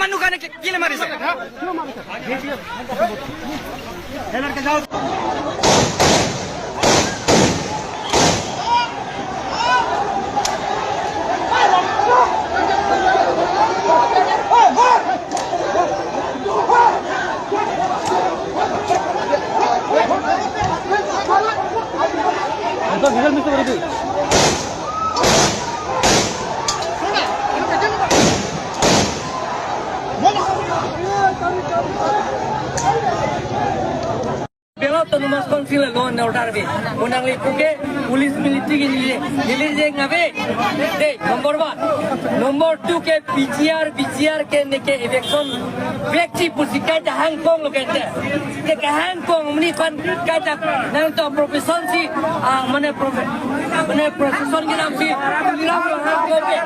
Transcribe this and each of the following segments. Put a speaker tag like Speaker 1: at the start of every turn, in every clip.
Speaker 1: मान्नु गर्ने किन मारिस Belot numas konsil loan order be. Unang lipuke police military nilir je ngabe. De number 1, number 2 ke PCR ke neke election व्यक्ति पुसिkai ta Hong Kong lo kete. Ke Hong Kong meni kan kaita nang to profession si mane profession ki naam si niram lo Hong Kong be.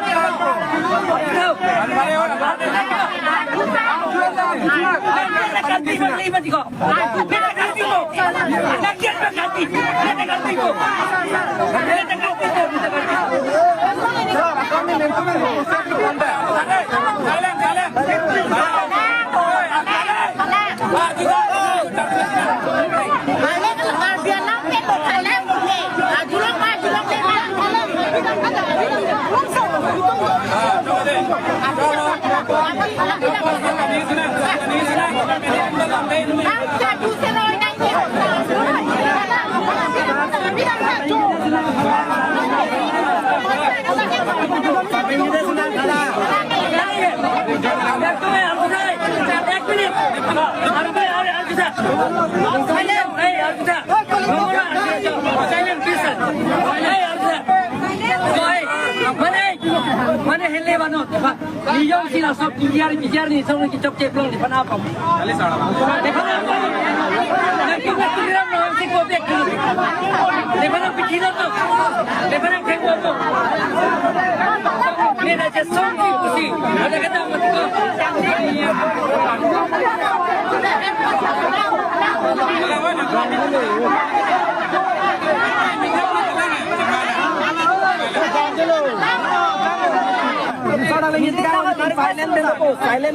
Speaker 1: Mana hele banot, Niyong sila sok biar ni sok ni cok ceplong di mana apa? Kali salah. Di mana apa? Nanti kita kirim nanti kopek. Di mana pikiran tu? Di mana kengkau tu? Ni dah sok ni kusi. Ada kata mati ko. Silent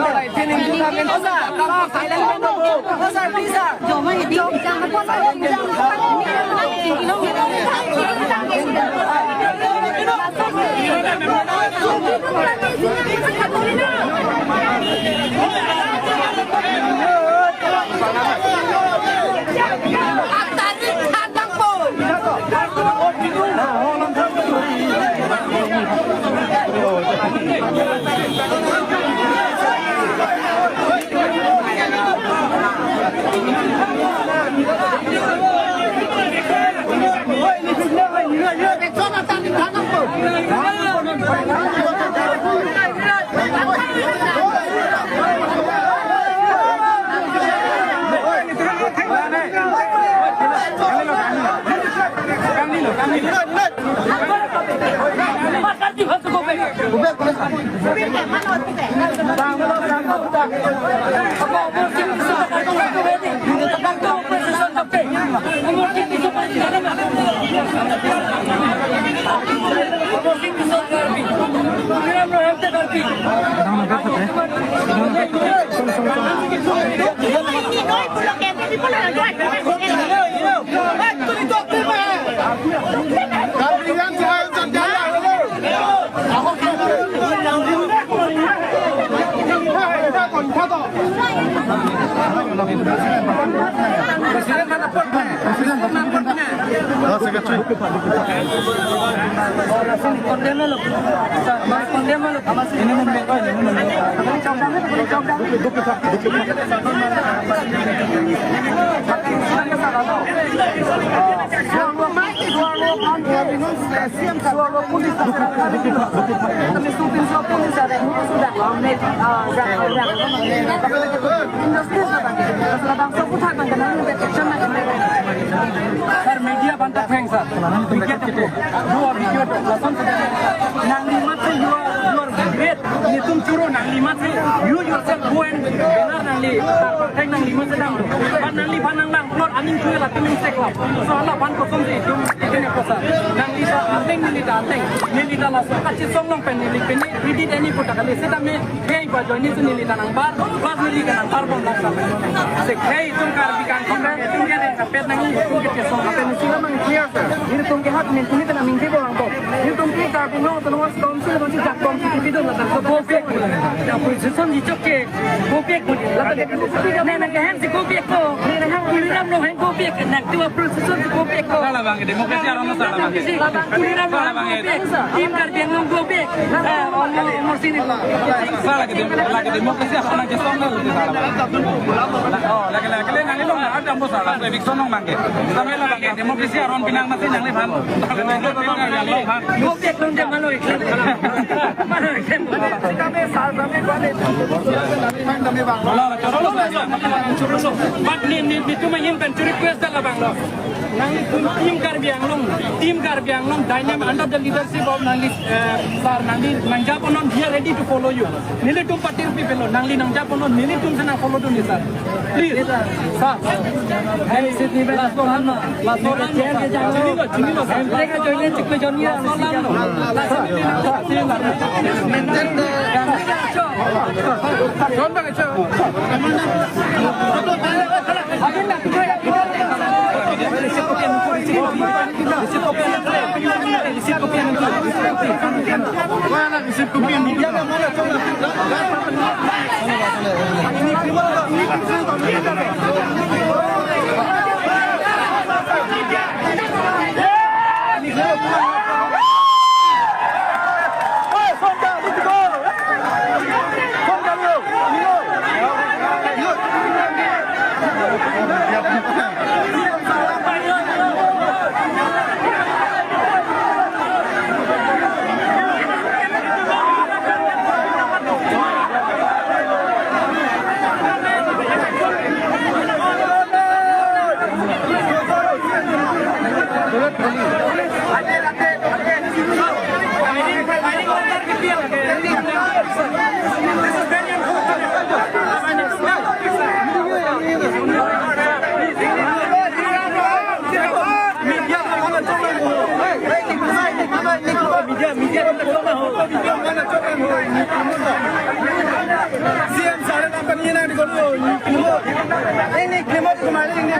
Speaker 1: media bantah feng sir. Weekend itu dua video langsung nang lima tu you are great. Ni tum curu nang lima tu you yourself go and benar nang li. Teng nang lima sedang. Ban nang li ban nang plot aning tu lah temin seklap. So Allah ban kosong si itu ni kosa. Nang li
Speaker 2: leng nilita langsung kacit song nong pen nilik pen ini ini putar kali sedang me hey baju ini tu nilita nang bar plus nilita nang bar pun langsung sek hey tung kar bikan tung ke deng kapet nang tung ke song kapet ni sila mang clear sir ini tung ke hat ni tuni tu nang mingki bolong to ini tung ke kar binong tu nang stom sila mang cak tom si video la tak gopek ya position di chokke gopek la tak ke ne nang ke hand si gopek ko ne nang kuliram no hand gopek nak tu position si gopek ko
Speaker 3: salah bang demokrasi aron salah bang
Speaker 2: kuliram no gopek tim kar biang no gopek umur sini
Speaker 3: salah ke demokrasi aron ke song itu salah oh lagi nang itu ada mo salah eviction nang bang sampai lah bang demokrasi aron pinang masih nang lepan
Speaker 1: gopek nang de malo iklan malo iklan
Speaker 2: kami sal kami balik kami bang
Speaker 3: lah terus
Speaker 2: But ni tu main pen request lah bang lo. Nang tim kar biang long dynamic under the leadership of Nangli sir Nangli nang Japonon he are ready to follow you. Nili tum party people lo Nangli nang Japonon nili tum sana follow tu ni sir. Please sir.
Speaker 1: Hey Sydney last one chair ke jang lo sampai ke join cikle joni la
Speaker 2: John bang aja. CM सारे नंबर ये ना निकलो नहीं क्लेमर तुम्हारे लिए